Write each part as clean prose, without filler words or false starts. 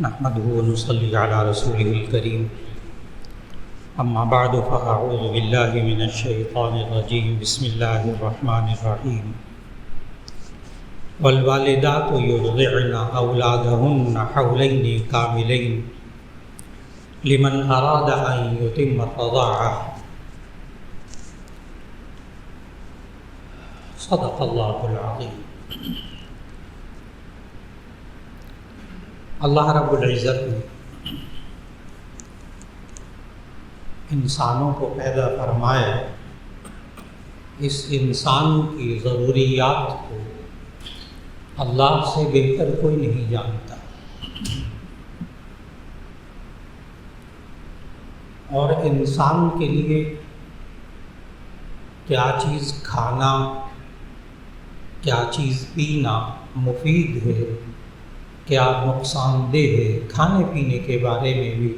نحمده ونصلي على رسوله الكريم اما بعد فاعوذ بالله من الشيطان الرجيم بسم الله الرحمن الرحيم والوالدات يرضعن اولادهن حولين كاملين لمن اراد ان يتم الرضاعه صدق اللہ العظیم۔ اللہ رب العزت نے انسانوں کو پیدا فرمایا، اس انسان کی ضروریات کو اللہ سے بہتر کوئی نہیں جانتا، اور انسان کے لیے کیا چیز کھانا، کیا چیز پینا مفید ہے، کیا نقصان دہ ہے، کھانے پینے کے بارے میں بھی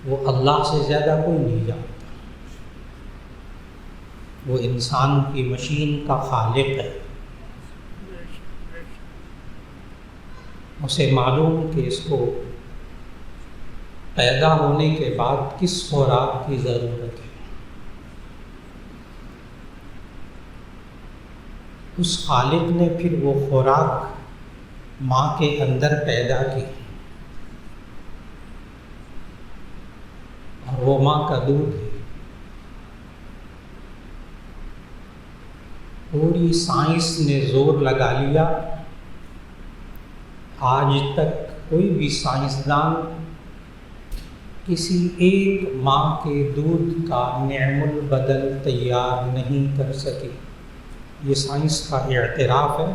وہ اللہ سے زیادہ کوئی نہیں جانتا۔ وہ انسان کی مشین کا خالق ہے، اسے معلوم کہ اس کو پیدا ہونے کے بعد کس خوراک کی ضرورت ہے۔ اس خالق نے پھر وہ خوراک ماں کے اندر پیدا کی، اور وہ ماں کا دودھ ہے۔ پوری سائنس نے زور لگا لیا، آج تک کوئی بھی سائنسدان کسی ایک ماں کے دودھ کا نعم البدل تیار نہیں کر سکے۔ یہ سائنس کا اعتراف ہے۔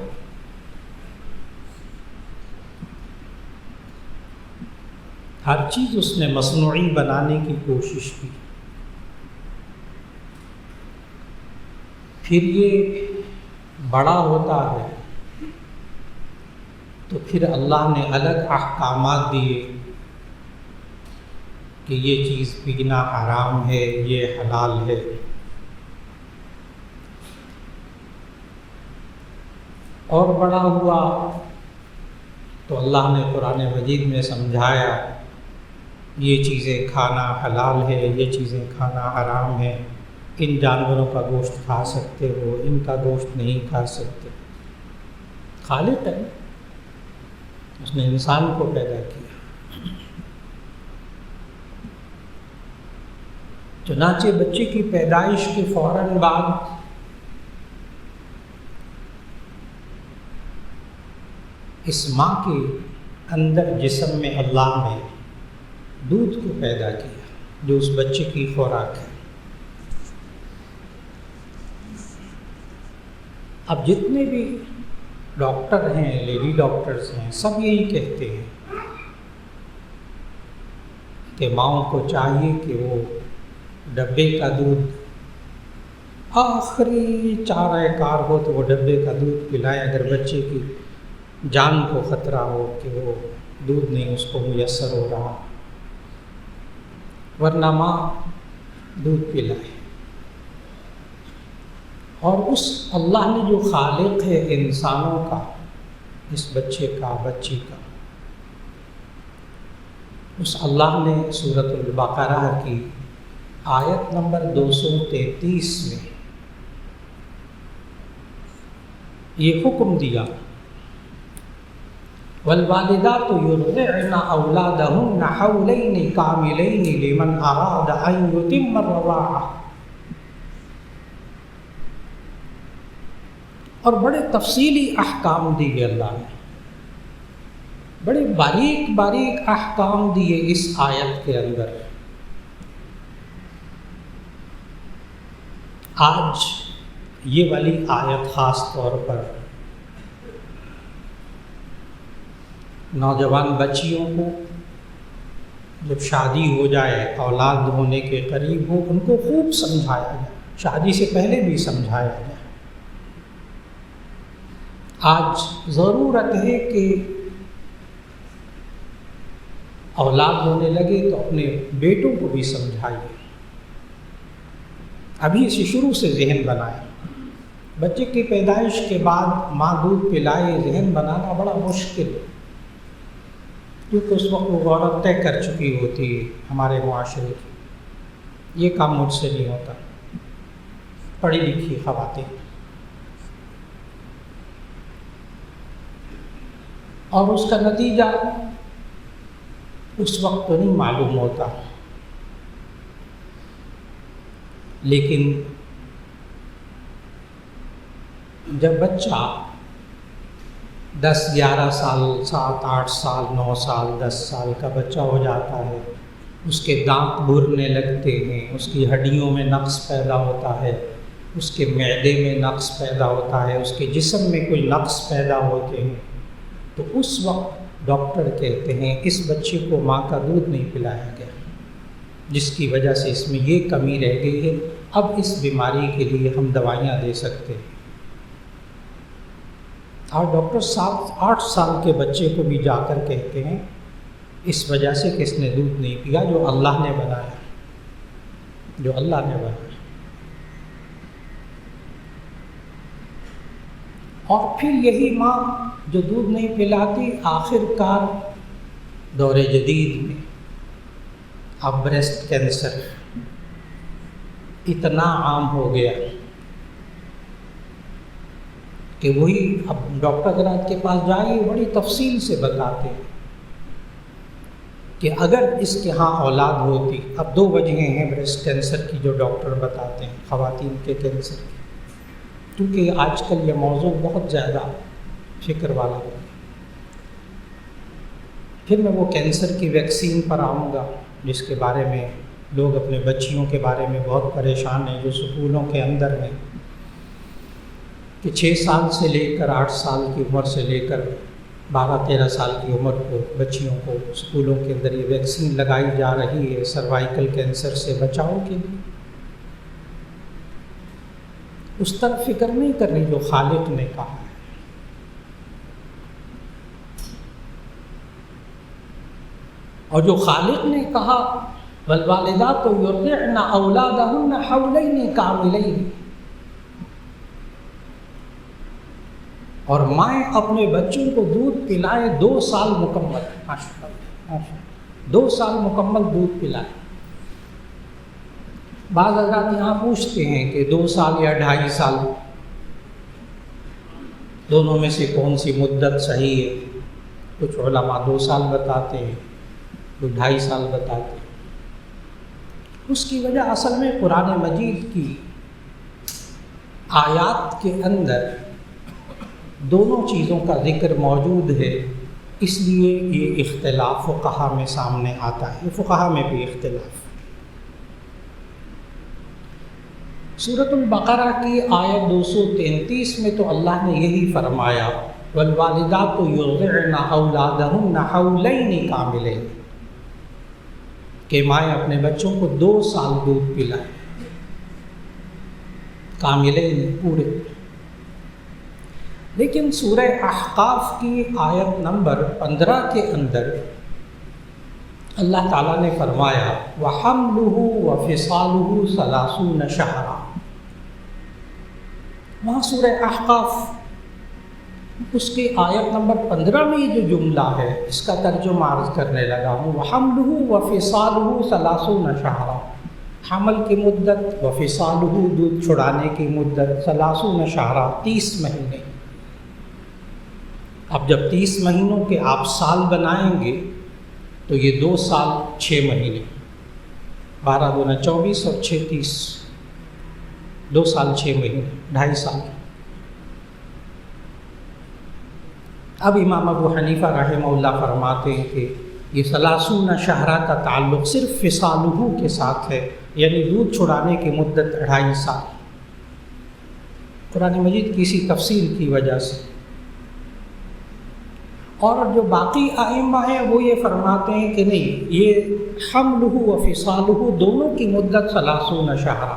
ہر چیز اس نے مصنوعی بنانے کی کوشش کی، پھر یہ بڑا ہوتا ہے تو پھر اللہ نے الگ احکامات دیے کہ یہ چیز پینا حرام ہے، یہ حلال ہے۔ اور بڑا ہوا تو اللہ نے قرآن مجید میں سمجھایا یہ چیزیں کھانا حلال ہے، یہ چیزیں کھانا حرام ہے، ان جانوروں کا گوشت کھا سکتے ہو، ان کا گوشت نہیں کھا سکتے۔ خالق ہے، اس نے انسان کو پیدا کیا۔ چنانچہ بچے کی پیدائش کے فوراً بعد اس ماں کے اندر جسم میں اللہ نے دودھ کو پیدا کیا، جو اس بچے کی خوراک ہے۔ اب جتنے بھی ڈاکٹر ہیں، لیڈی ڈاکٹرز ہیں، سب یہی کہتے ہیں کہ ماؤں کو چاہیے کہ وہ ڈبے کا دودھ، آخری چارہ کار ہو تو وہ ڈبے کا دودھ پلائیں، اگر بچے کی جان کو خطرہ ہو کہ وہ دودھ نہیں اس کو میسر ہو رہا، ورنہ ماں دودھ پلائے۔ اور اس اللہ نے جو خالق ہے انسانوں کا، اس بچے کا، بچی کا، اس اللہ نے سورۃ البقرہ کی آیت نمبر 233 میں یہ حکم دیا، والوالدات يرضعن اولادهن حولين كاملين لمن اراد ان يتم الرضاعه۔ اور بڑے تفصیلی احکام دیے اللہ نے، بڑے باریک باریک احکام دیے اس آیت کے اندر۔ آج یہ والی آیت خاص طور پر نوجوان بچیوں کو جب شادی ہو جائے، اولاد ہونے کے قریب ہو، ان کو خوب سمجھایا جائے، شادی سے پہلے بھی سمجھایا جائے۔ آج ضرورت ہے کہ اولاد ہونے لگے تو اپنے بیٹوں کو بھی سمجھائیے، ابھی سے شروع سے ذہن بنائیں۔ بچے کی پیدائش کے بعد ماں دودھ پلائے، ذہن بنانا بڑا مشکل ہے۔ کیونکہ اس وقت وہ عورت طے کر چکی ہوتی ہے ہمارے معاشرے کی، یہ کام مجھ سے نہیں ہوتا، پڑھی لکھی خواتین، اور اس کا نتیجہ اس وقت تو نہیں معلوم ہوتا، لیکن جب بچہ 10 11 سال 7 8 سال 9 سال 10 سال کا بچہ ہو جاتا ہے، اس کے دانت بھرنے لگتے ہیں، اس کی ہڈیوں میں نقص پیدا ہوتا ہے، اس کے معدے میں نقص پیدا ہوتا ہے، اس کے جسم میں کوئی نقص پیدا ہوتے ہیں، تو اس وقت ڈاکٹر کہتے ہیں اس بچے کو ماں کا دودھ نہیں پلایا گیا، جس کی وجہ سے اس میں یہ کمی رہ گئی ہے، اب اس بیماری کے لیے ہم دوائیاں دے سکتے ہیں۔ اور ڈاکٹر 7 8 سال کے بچے کو بھی جا کر کہتے ہیں اس وجہ سے کہ اس نے دودھ نہیں پیا جو اللہ نے بنایا، جو اللہ نے بنایا۔ اور پھر یہی ماں جو دودھ نہیں پلاتی، آخر کار دور جدید میں اب بریسٹ کینسر اتنا عام ہو گیا کہ وہی اب ڈاکٹر حضرات کے پاس جائیے بڑی تفصیل سے بتاتے ہیں کہ اگر اس کے ہاں اولاد ہوتی، اب 2 وجہیں ہیں بریسٹ کینسر کی جو ڈاکٹر بتاتے ہیں خواتین کے کینسر کی، کیونکہ آج کل یہ موضوع بہت زیادہ فکر والا ہے۔ پھر میں وہ کینسر کی ویکسین پر آؤں گا جس کے بارے میں لوگ اپنے بچیوں کے بارے میں بہت پریشان ہیں، جو سکولوں کے اندر ہیں کہ 6 سال سے لے کر 8 سال کی عمر سے لے کر 12 13 سال کی عمر کو بچیوں کو سکولوں کے اندر یہ ویکسین لگائی جا رہی ہے سروائیکل کینسر سے بچاؤ کے لیے۔ اس طرف فکر نہیں کرنی جو خالق نے کہا ہے۔ اور جو خالق نے کہا والوالدات یرضعن اولادہن حولین کاملین، اور مائیں اپنے بچوں کو دودھ پلائیں 2 سال مکمل، ماشاءاللہ 2 سال مکمل دودھ پلائیں۔ بعض حضرات یہاں پوچھتے ہیں کہ 2 سال یا 2.5 سال دونوں میں سے کون سی مدت صحیح ہے؟ کچھ علماء 2 سال بتاتے ہیں، کچھ 2.5 سال بتاتے ہیں۔ اس کی وجہ اصل میں قرآن مجید کی آیات کے اندر دونوں چیزوں کا ذکر موجود ہے، اس لیے یہ اختلاف فقہا میں سامنے آتا ہے، فقہا میں بھی اختلاف۔ سورۃ البقرہ کی آیت 233 میں تو اللہ نے یہی فرمایا والوالدات یرضعن اولادہن حولین کاملین، کہ مائیں اپنے بچوں کو 2 سال دودھ پلائیں، کاملین پورے۔ لیکن سورہ احقاف کی آیت نمبر 15 کے اندر اللہ تعالیٰ نے فرمایا وَحَمْلُهُ وَفِصَالُهُ 30 شَهْرًا۔ وہاں سورہ احقاف اس کی آیت نمبر 15 میں یہ جو جملہ ہے اس کا ترجمہ عرض کرنے لگا ہوں۔ وَحَمْلُهُ وَفِصَالُهُ 30 شَهْرًا، حمل کی مدت، وفصالہ دودھ چھڑانے کی مدت، 30 شهرًا 30 مہینے۔ اب جب 30 مہینوں کے آپ سال بنائیں گے تو یہ 2 سال 6 مہینے، 12 دونا 24 اور 6 30، 2 سال 6 مہینے، 2.5 سال۔ اب امام ابو حنیفہ رحمہ اللہ فرماتے ہیں کہ یہ 30 شہرہ کا تعلق صرف فصالہ کے ساتھ ہے، یعنی دودھ چھڑانے کی مدت 2.5 سال، قرآن مجید کی اسی تفصیل کی وجہ سے۔ اور جو باقی ائمہ ہیں وہ یہ فرماتے ہیں کہ نہیں، یہ حملہ و فصالہ دونوں کی مدت 30 شہرہ،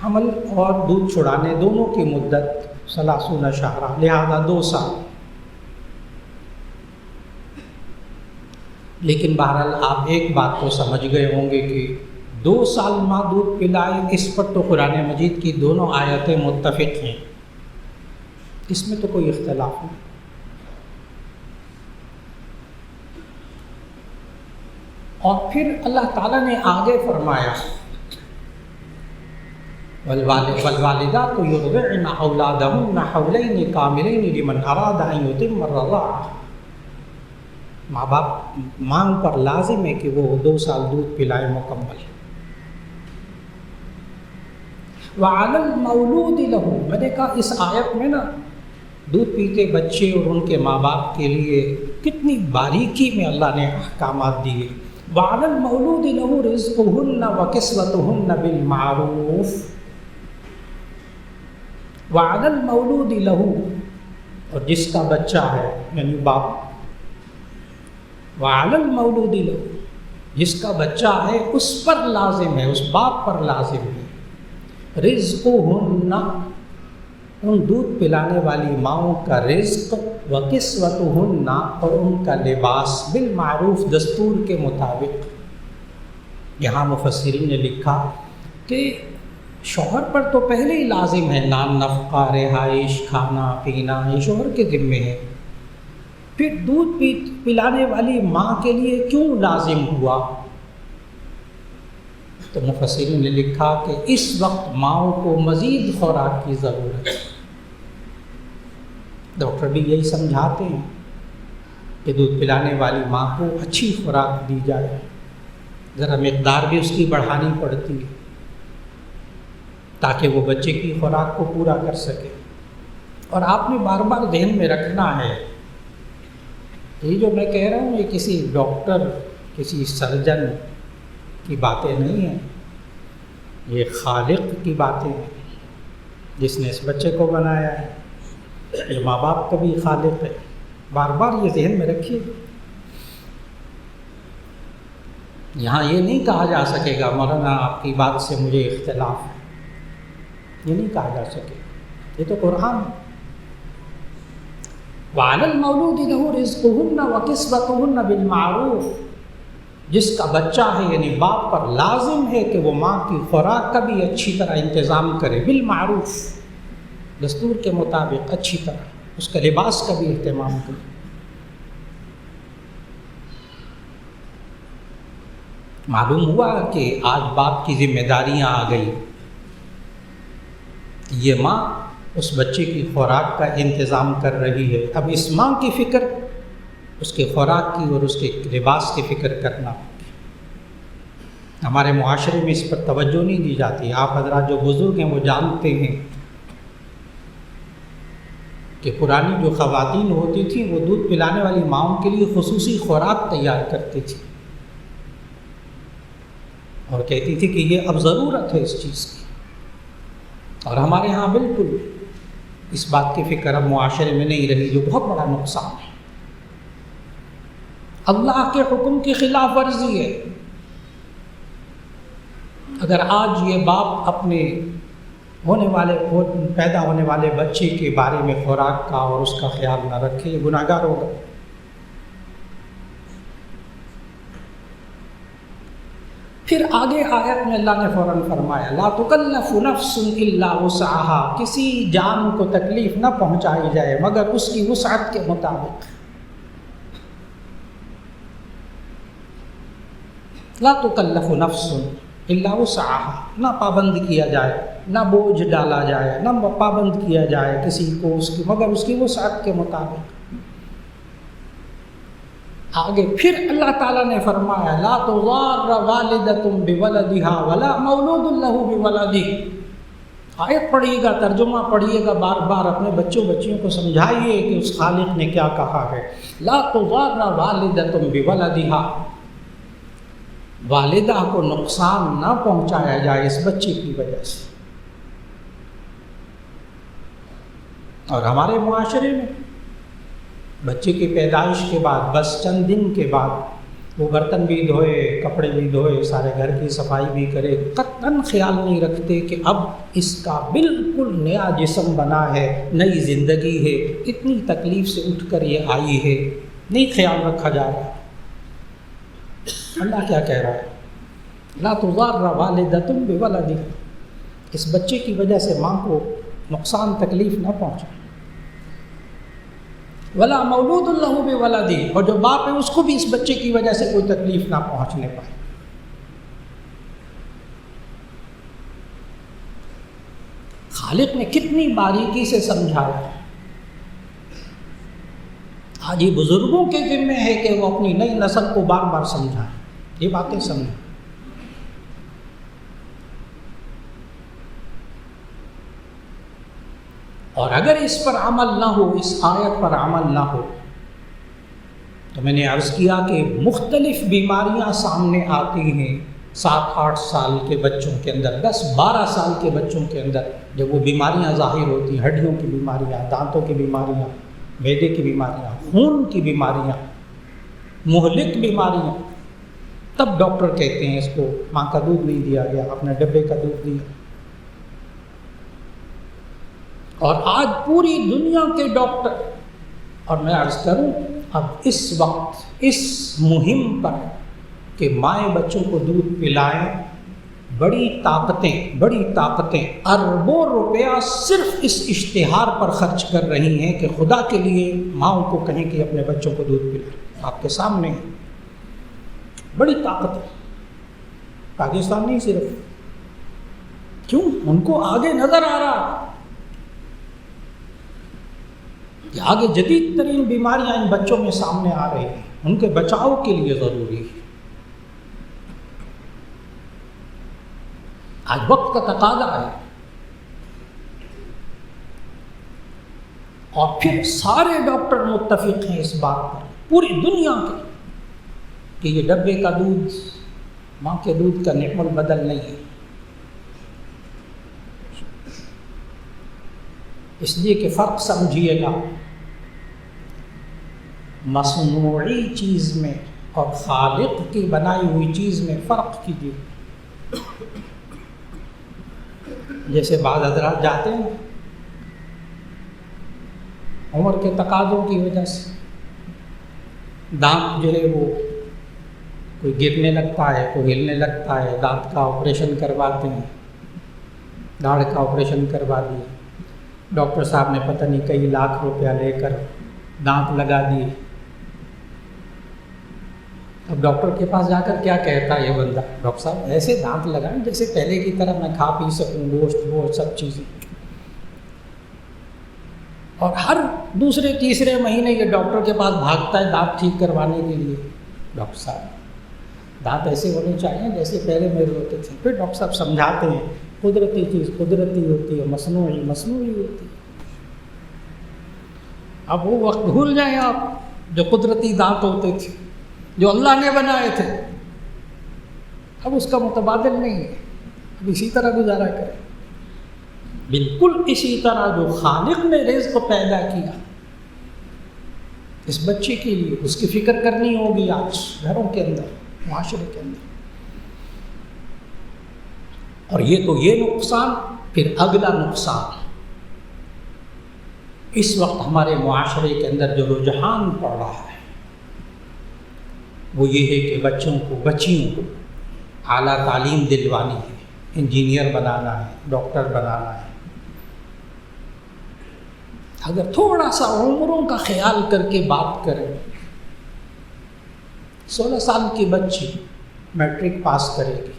حمل اور دودھ چھڑانے دونوں کی مدت 30 شہرہ، لہذا 2 سال۔ لیکن بہرحال آپ ایک بات تو سمجھ گئے ہوں گے کہ 2 سال ماں دودھ پلائے، اس پر تو قرآن مجید کی دونوں آیتیں متفق ہیں، اس میں تو کوئی اختلاف نہیں۔ اور پھر اللہ تعالیٰ نے آگے فرمایا والوالدات یرضعن اولادہن حولین کاملین لمن اراد ان یتم الرضاعہ، ماں باپ ماں پر لازم ہے کہ وہ 2 سال دودھ پلائے مکمل۔ وعلی المولود لہ، میں نے کہا اس آیت میں نا دودھ پیتے بچے اور ان کے ماں باپ کے لیے کتنی باریکی میں اللہ نے احکامات دیے۔ وعلی المولود لہ رزقہن وکسوتہن بالمعروف، وعلی المولود لہ، اور جس کا بچہ ہے یعنی باپ، وعلی المولود لہ، جس کا بچہ ہے اس پر لازم ہے، اس باپ پر لازم ہے، رزقہن، ان دودھ پلانے والی ماؤں کا رزق، وکسوتہن، اور ان کا لباس، بالمعروف، دستور کے مطابق۔ یہاں مفسرین نے لکھا کہ شوہر پر تو پہلے ہی لازم ہے نان نفقہ، رہائش، کھانا پینا، یہ شوہر کے ذمے ہے، پھر دودھ پلانے والی ماں کے لیے کیوں لازم ہوا؟ تو مفسرین نے لکھا کہ اس وقت ماؤں کو مزید خوراک کی ضرورت ہے۔ ڈاکٹر بھی یہی سمجھاتے ہیں کہ دودھ پلانے والی ماں کو اچھی خوراک دی جائے، ذرا مقدار بھی اس کی بڑھانی پڑتی ہے تاکہ وہ بچے کی خوراک کو پورا کر سکے۔ اور آپ نے بار بار ذہن میں رکھنا ہے، یہ جو میں کہہ رہا ہوں یہ کسی ڈاکٹر، کسی سرجن کی باتیں نہیں ہیں، یہ خالق کی باتیں ہیں جس نے اس بچے کو بنایا ہے، یہ ماں باپ کا بھی خالق ہے۔ بار بار یہ ذہن میں رکھیے۔ یہاں یہ نہیں کہا جا سکے گا مولانا آپ کی بات سے مجھے اختلاف ہے، یہ نہیں کہا جا سکے، یہ تو قرآن ہے۔ وعلی المولود لہ رزقہن وکسوتہن بالمعروف، جس کا بچہ ہے یعنی باپ پر لازم ہے کہ وہ ماں کی خوراک کا بھی اچھی طرح انتظام کرے، بالمعروف، دستور کے مطابق اچھی طرح، اس کا لباس کا بھی اہتمام کرے۔ معلوم ہوا کہ آج باپ کی ذمہ داریاں آ گئی، یہ ماں اس بچے کی خوراک کا انتظام کر رہی ہے، اب اس ماں کی فکر اس کے خوراک کی اور اس کے لباس کی فکر کرنا۔ ہمارے معاشرے میں اس پر توجہ نہیں دی جاتی۔ آپ حضرات جو بزرگ ہیں وہ جانتے ہیں کہ پرانی جو خواتین ہوتی تھیں وہ دودھ پلانے والی ماؤں کے لیے خصوصی خوراک تیار کرتی تھی اور کہتی تھی کہ یہ اب ضرورت ہے اس چیز کی، اور ہمارے ہاں بالکل اس بات کی فکر اب معاشرے میں نہیں رہی، جو بہت بڑا نقصان ہے، اللہ کے حکم کی خلاف ورزی ہے۔ اگر آج یہ باپ اپنے پیدا ہونے والے بچے کے بارے میں خوراک کا اور اس کا خیال نہ رکھے، یہ گناہ گار ہوگا۔ پھر آگے آیت میں اللہ نے فوراً فرمایا لا تکلف نفس الا وسعها، کسی جان کو تکلیف نہ پہنچائی جائے مگر اس کی وسعت کے مطابق۔ لا تکلف نفس الا وسعها، نہ پابند کیا جائے، نہ بوجھ ڈالا جائے، نہ پابند کیا جائے کسی کو مگر اس کی وسعت کے مطابق۔ آگے پھر اللہ تعالیٰ نے فرمایا لا تضار والدۃ بولدها ولا مولود له بولده۔ آیت پڑھیے گا، ترجمہ پڑھیے گا، بار بار اپنے بچیوں کو سمجھائیے کہ اس خالق نے کیا کہا ہے۔ لا تضار والدۃ بولدها، والدہ کو نقصان نہ پہنچایا جائے اس بچے کی وجہ سے۔ اور ہمارے معاشرے میں بچے کی پیدائش کے بعد بس چند دن کے بعد وہ برتن بھی دھوئے، کپڑے بھی دھوئے، سارے گھر کی صفائی بھی کرے، قطعاً خیال نہیں رکھتے کہ اب اس کا بالکل نیا جسم بنا ہے، نئی زندگی ہے، اتنی تکلیف سے اٹھ کر یہ آئی ہے، نہیں خیال رکھا جا رہا۔ اللہ کیا کہہ رہا ہے لا تضار والدۃ بولدها، اس بچے کی وجہ سے ماں کو نقصان تکلیف نہ پہنچے۔ ولا مولود لہ بولد، اور جو باپ ہے اس کو بھی اس بچے کی وجہ سے کوئی تکلیف نہ پہنچنے پائے۔ خالق نے کتنی باریکی سے سمجھایا ہے۔ آج یہ بزرگوں کے ذمہ ہے کہ وہ اپنی نئی نسل کو بار بار سمجھائیں، یہ باتیں سمجھیں۔ اور اگر اس پر عمل نہ ہو، اس آیت پر عمل نہ ہو، تو میں نے عرض کیا کہ مختلف بیماریاں سامنے آتی ہیں 7-8 سال کے بچوں کے اندر، 10-12 سال کے بچوں کے اندر جب وہ بیماریاں ظاہر ہوتی ہیں، ہڈیوں کی بیماریاں، دانتوں کی بیماریاں، معدے کی بیماریاں، خون کی بیماریاں، مہلک بیماریاں، تب ڈاکٹر کہتے ہیں اس کو ماں کا دودھ نہیں دیا گیا، اپنے ڈبے کا دودھ دیا۔ اور آج پوری دنیا کے ڈاکٹر، اور میں عرض کروں اب اس وقت اس مہم پر کہ مائیں بچوں کو دودھ پلائیں، بڑی طاقتیں اربوں روپیہ صرف اس اشتہار پر خرچ کر رہی ہیں کہ خدا کے لیے ماؤں کو کہیں کہ اپنے بچوں کو دودھ پلائیں۔ آپ کے سامنے ہے، بڑی طاقتیں، پاکستان نہیں صرف، کیوں؟ ان کو آگے نظر آ رہا کہ آگے جدید ترین بیماریاں ان بچوں میں سامنے آ رہی ہیں، ان کے بچاؤ کے لیے ضروری ہے۔ آج وقت کا تقاضا ہے، اور پھر سارے ڈاکٹر متفق ہیں اس بات پر پوری دنیا کے کہ یہ ڈبے کا دودھ ماں کے دودھ کا نعم البدل نہیں ہے، اس لیے کہ فرق سمجھیے گا، مصنوعی چیز میں اور خالق کی بنائی ہوئی چیز میں فرق کیجیے۔ جیسے بعض حضرات جاتے ہیں عمر کے تقاضوں کی وجہ سے دانت جو ہے وہ کوئی گرنے لگتا ہے، کوئی ہلنے لگتا ہے، دانت کا آپریشن کرواتے ہیں، داڑھ کا آپریشن کروا دیا، ڈاکٹر صاحب نے پتہ نہیں کئی لاکھ روپیہ لے کر دانت لگا دیے۔ اب ڈاکٹر کے پاس جا کر کیا کہتا ہے یہ بندہ، ڈاکٹر صاحب ایسے دانت لگائیں جیسے پہلے کی طرح میں کھا پی سکوں، گوشت وہ سب چیزیں۔ اور ہر دوسرے تیسرے مہینے یہ ڈاکٹر کے پاس بھاگتا ہے دانت ٹھیک کروانے کے لیے، ڈاکٹر صاحب دانت ایسے ہونے چاہیے جیسے پہلے میرے ہوتے تھے۔ پھر ڈاکٹر صاحب سمجھاتے ہیں قدرتی چیز قدرتی ہوتی ہے، مصنوعی ہوتی ہے۔ اب وہ وقت بھول جائیں آپ جو قدرتی دانت ہوتے تھے، جو اللہ نے بنائے تھے، اب اس کا متبادل نہیں ہے، اب اسی طرح گزارا کریں، بالکل اسی طرح جو خالق نے رزق پیدا کیا اس بچے کے لیے، اس کی فکر کرنی ہوگی آج گھروں کے اندر، معاشرے کے اندر۔ اور یہ تو یہ نقصان، پھر اگلا نقصان اس وقت ہمارے معاشرے کے اندر جو رجحان پڑ رہا ہے وہ یہ ہے کہ بچیوں کو اعلیٰ تعلیم دلوانی ہے، انجینئر بنانا ہے، ڈاکٹر بنانا ہے۔ اگر تھوڑا سا عمروں کا خیال کر کے بات کریں، 16 سال کی بچی میٹرک پاس کرے گی،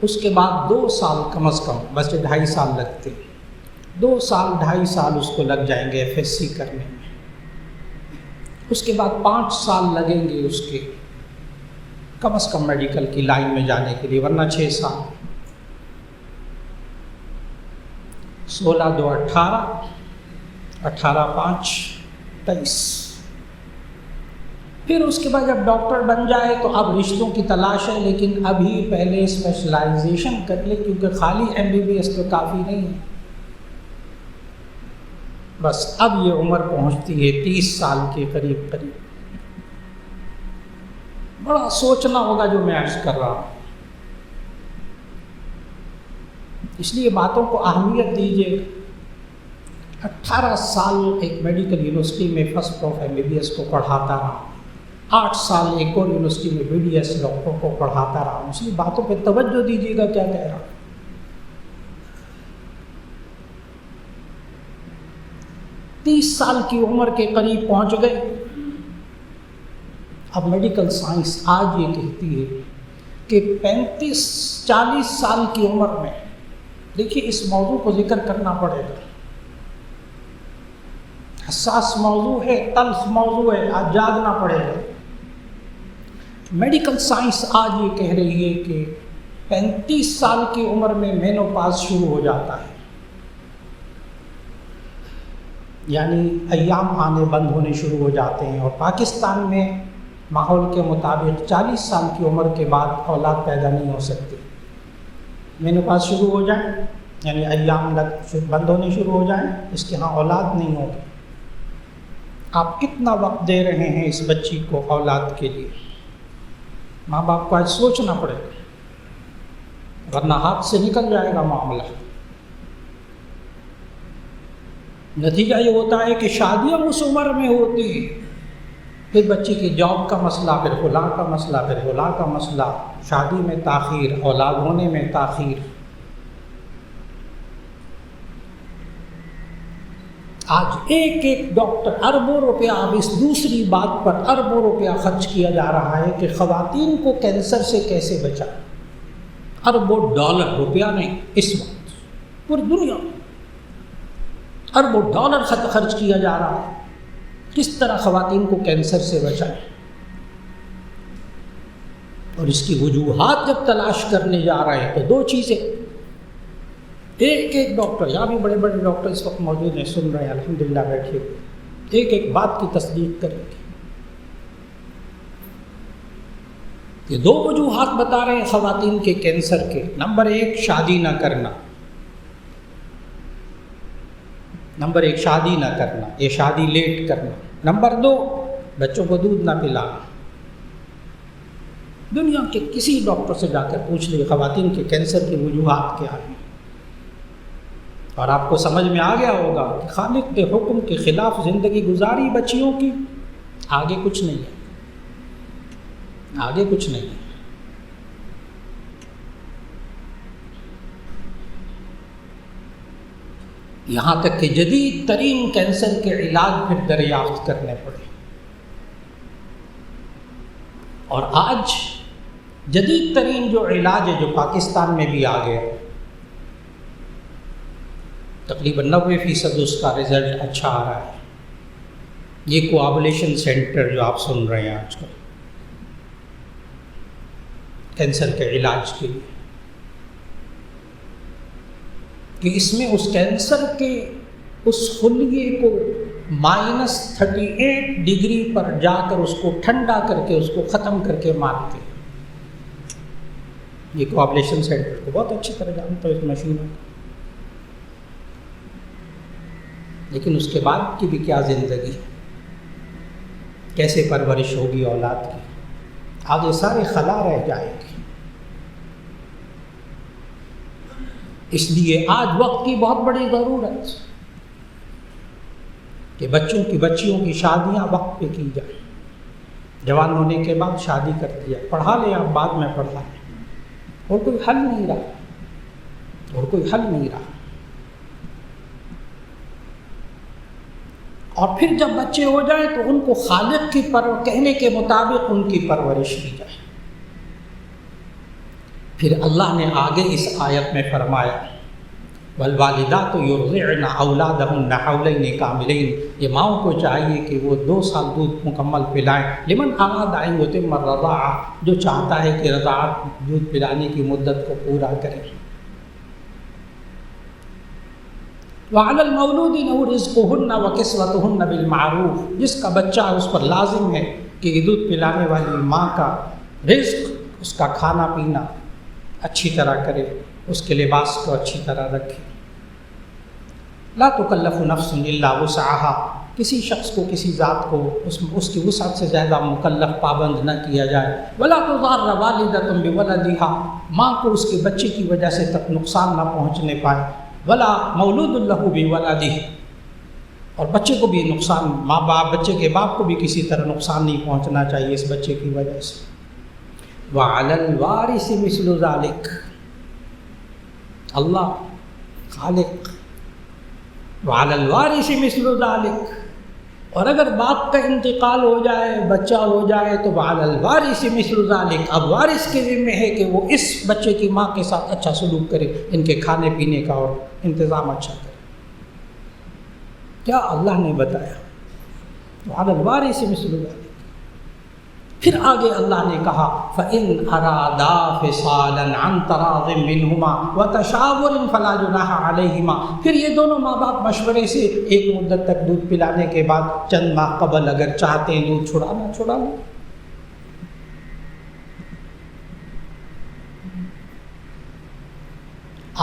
اس کے بعد 2 سال کم از کم، بس 2.5 سال لگتے ہیں، 2 سال 2.5 سال اس کو لگ جائیں گے FSC کرنے میں، اس کے بعد 5 سال لگیں گے اس کے کم از کم میڈیکل کی لائن میں جانے کے لیے، ورنہ 6 سال، 16 2 18، 18 5 23۔ پھر اس کے بعد جب ڈاکٹر بن جائے تو اب رشتوں کی تلاش ہے، لیکن ابھی پہلے اسپیشلائزیشن کر لے، کیونکہ خالی MBBS تو کافی نہیں ہے۔ بس اب یہ عمر پہنچتی ہے 30 سال کے قریب۔ بڑا سوچنا ہوگا جو میں عرض کر رہا ہوں، اس لیے باتوں کو اہمیت دیجیے۔ 18 سال ایک میڈیکل یونیورسٹی میں فرسٹ آف MBBS کو پڑھاتا رہا، 8 سال ایک اور یونیورسٹی میں BDS ڈاکٹر کو پڑھاتا رہا، اس لیے باتوں پہ توجہ دیجیے گا کیا کہہ رہا ہوں۔ 35 سال کی عمر کے قریب پہنچ گئے. اب میڈیکل سائنس آج یہ کہتی ہے کہ 35-40 سال کی عمر میں، دیکھیے اس موضوع کو ذکر کرنا پڑے گا، حساس موضوع ہے، تلخ موضوع ہے، آج جاگنا پڑے گا. میڈیکل سائنس آج یہ کہہ رہی ہے کہ 35 سال کی عمر میں مینوپاز شروع ہو جاتا ہے، یعنی ایام آنے بند ہونے شروع ہو جاتے ہیں. اور پاکستان میں ماحول کے مطابق 40 سال کی عمر کے بعد اولاد پیدا نہیں ہو سکتی. مینوپاز شروع ہو جائے یعنی ایام بند ہونے شروع ہو جائیں، اس کے ہاں اولاد نہیں ہوگی. آپ کتنا وقت دے رہے ہیں اس بچی کو اولاد کے لیے؟ ماں باپ کو آج سوچنا پڑے گا، ورنہ ہاتھ سے نکل جائے گا معاملہ. نتیجہ یہ ہوتا ہے کہ شادیاں اس عمر میں ہوتی ہیں، پھر بچی کی جاب کا مسئلہ، پھر فلاں کا مسئلہ، پھر فلاں کا مسئلہ، شادی میں تاخیر، اولاد ہونے میں تاخیر. آج ایک ایک ڈاکٹر اربوں روپیہ، اب اس دوسری بات پر اربوں روپیہ خرچ کیا جا رہا ہے کہ خواتین کو کینسر سے کیسے بچائیں. اربوں ڈالر، روپیہ نہیں، اس وقت پوری دنیا میں اربوں ڈالر خرچ کیا جا رہا ہے کس طرح خواتین کو کینسر سے بچائیں. اور اس کی وجوہات جب تلاش کرنے جا رہے ہیں تو دو چیزیں، ایک ایک ڈاکٹر، یہاں بھی بڑے بڑے ڈاکٹر اس وقت موجود ہیں، سن رہے ہیں الحمدللہ بیٹھے ہوئے، ایک ایک بات کی تصدیق کریں گے. یہ دو وجوہات بتا رہے ہیں خواتین کے کینسر کے. نمبر 1 شادی نہ کرنا، نمبر 1 شادی نہ کرنا، یہ شادی لیٹ کرنا. نمبر 2 بچوں کو دودھ نہ پلانا. دنیا کے کسی ڈاکٹر سے جا کر پوچھ لیے خواتین کے کینسر کی وجوہات کیا ہیں، اور آپ کو سمجھ میں آ گیا ہوگا کہ خالق کے حکم کے خلاف زندگی گزاری بچیوں کی، آگے کچھ نہیں ہے، آگے کچھ نہیں ہے. یہاں تک کہ جدید ترین کینسر کے علاج پھر دریافت کرنے پڑے. اور آج جدید ترین جو علاج ہے جو پاکستان میں بھی آ گیا، تقریباً 90% اس کا رزلٹ اچھا آ رہا ہے. یہ کوآبولیشن سینٹر جو آپ سن رہے ہیں آج کل کینسر کے علاج کے لیے، کہ اس میں اس کینسر کے اس خلیے کو -38 ڈگری پر جا کر اس کو ٹھنڈا کر کے اس کو ختم کر کے مارتے ہیں. یہ کوآبولیشن سینٹر کو بہت اچھی طرح جانتا ہے اس مشین کو. لیکن اس کے بعد کی بھی کیا زندگی، کیسے پرورش ہوگی اولاد کی، آگے سارے خلا رہ جائے گی. اس لیے آج وقت کی بہت بڑی ضرورت کہ بچیوں کی شادیاں وقت پہ کی جائیں. جوان ہونے کے بعد شادی کر دیا، پڑھا لیں آپ، بعد میں پڑھا لیں، اور کوئی حل نہیں رہا، اور کوئی حل نہیں رہا. اور پھر جب بچے ہو جائیں تو ان کو خالق کی کہنے کے مطابق ان کی پرورش کی جائے. پھر اللہ نے آگے اس آیت میں فرمایا والوالدات یرضعن اولادہن حولین کاملین، یہ ماؤں کو چاہیے کہ وہ 2 سال دودھ مکمل پلائیں. لمن اراد ان یتم الرضاعہ، جو چاہتا ہے کہ رضاعت دودھ پلانے کی مدت کو پورا کرے. وعلی المولود لہ رزقہن وکسوتہن بالمعروف، جس کا بچہ ہے اس پر لازم ہے کہ دودھ پلانے والی ماں کا رزق، اس کا کھانا پینا اچھی طرح کرے، اس کے لباس کو اچھی طرح رکھے. لا تکلف نفس الا وسعها، کسی شخص کو، کسی ذات کو اس کی وسعت سے زیادہ مکلف پابند نہ کیا جائے. ولا تضار والدۃ بولدها، ماں کو اس کے بچے کی وجہ سے تک نقصان نہ پہنچنے پائے. ولا مولود لہ بولدہ، اور بچے کو بھی نقصان، ماں باپ بچے کے باپ کو بھی کسی طرح نقصان نہیں پہنچنا چاہیے اس بچے کی وجہ سے. وعلی الوارث مثل ذلک، اللہ خالق وعلی الوارث مثل ذلک، اور اگر باپ کا انتقال ہو جائے، بچہ ہو جائے، تو وعلی الوارث مثل ذلک، اب وارث کے ذمہ ہے کہ وہ اس بچے کی ماں کے ساتھ اچھا سلوک کرے، ان کے کھانے پینے کا اور انتظام اچھا کرے۔ کیا اللہ نے بتایا؟ وعلی الوارث مثل ذلک۔ پھر آگے اللہ نے کہا فَإِنْ أَرَادَا فِصَالًا عَنْ تَرَاضٍ مِّنْهُمَا وَتَشَاوُرٍ فَلَا جُنَاحَ عَلَيْهِمَا، پھر یہ دونوں ماں باپ مشورے سے ایک مدت تک دودھ پلانے کے بعد چند ماہ قبل اگر چاہتے ہیں دودھ چھڑا لیں۔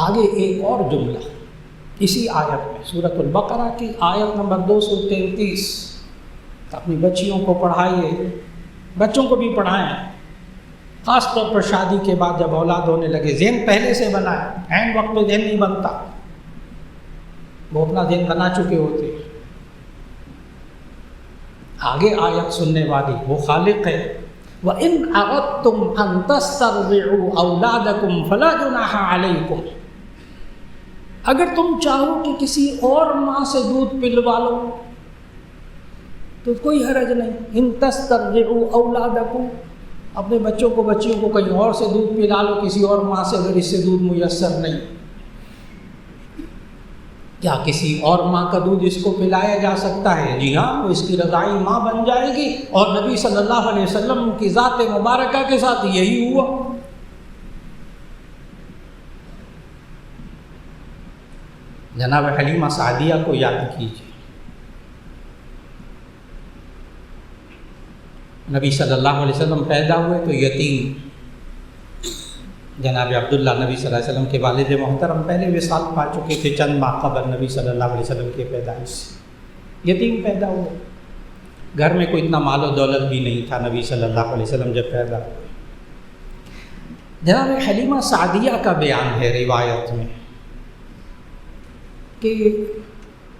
آگے ایک اور جملہ اسی آیت میں، سورۃ البقرہ کی آیت نمبر 233، اپنی بچیوں کو پڑھائیے، بچوں کو بھی پڑھائیں، خاص طور پر شادی کے بعد جب اولاد ہونے لگے، ذہن پہلے سے بنائیں، عین وقت میں ذہن نہیں بنتا، وہ اپنا ذہن بنا چکے ہوتے۔ آگے آیت سننے والی وہ خالق ہے، وَإِنْ أَرَدْتُمْ أَن تَسْتَرْضِعُوا أَوْلَادَكُمْ فَلَا جُنَاحَ عَلَيْكُمْ، اگر تم چاہو کہ کسی اور ماں سے دودھ پلوا لو تو کوئی حرج نہیں۔ ان تسترضعوا اولادکم، اپنے بچوں کو بچیوں کو کہیں اور سے دودھ پلا لو، کسی اور ماں سے اگر اس سے دودھ میسر نہیں، کیا کسی اور ماں کا دودھ اس کو پلایا جا سکتا ہے؟ جی ہاں، وہ اس کی رضاعی ماں بن جائے گی، اور نبی صلی اللہ علیہ وسلم کی ذات مبارکہ کے ساتھ یہی ہوا۔ جناب حلیمہ سعدیہ کو یاد کیجیے، نبی صلی اللہ علیہ وسلم پیدا ہوئے تو یتیم، جناب عبداللہ نبی صلی اللہ علیہ وسلم کے والد محترم پہلے وصال پا چکے تھے چند ماہ قبل نبی صلی اللہ علیہ وسلم کے پیدائش سے، یتیم پیدا ہوئے، گھر میں کوئی اتنا مال و دولت بھی نہیں تھا نبی صلی اللہ علیہ وسلم جب پیدا ہوئے۔ جناب حلیمہ سعدیہ کا بیان ہے روایت میں کہ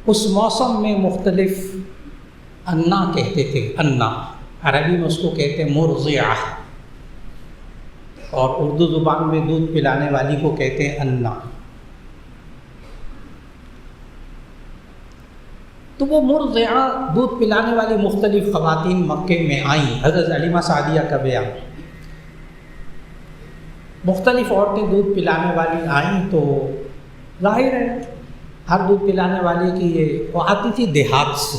اس موسم میں مختلف انا کہتے تھے، انا عربی میں اس کو کہتے ہیں مرضعہ، اور اردو زبان میں دودھ پلانے والی کو کہتے ہیں انا۔ تو وہ مرضعہ دودھ پلانے والی مختلف خواتین مکے میں آئیں، حضرت حلیمہ سعدیہ کا بیان، مختلف عورتیں دودھ پلانے والی آئیں، تو ظاہر ہے ہر دودھ پلانے والے کی وہ آتی تھی دیہات سے،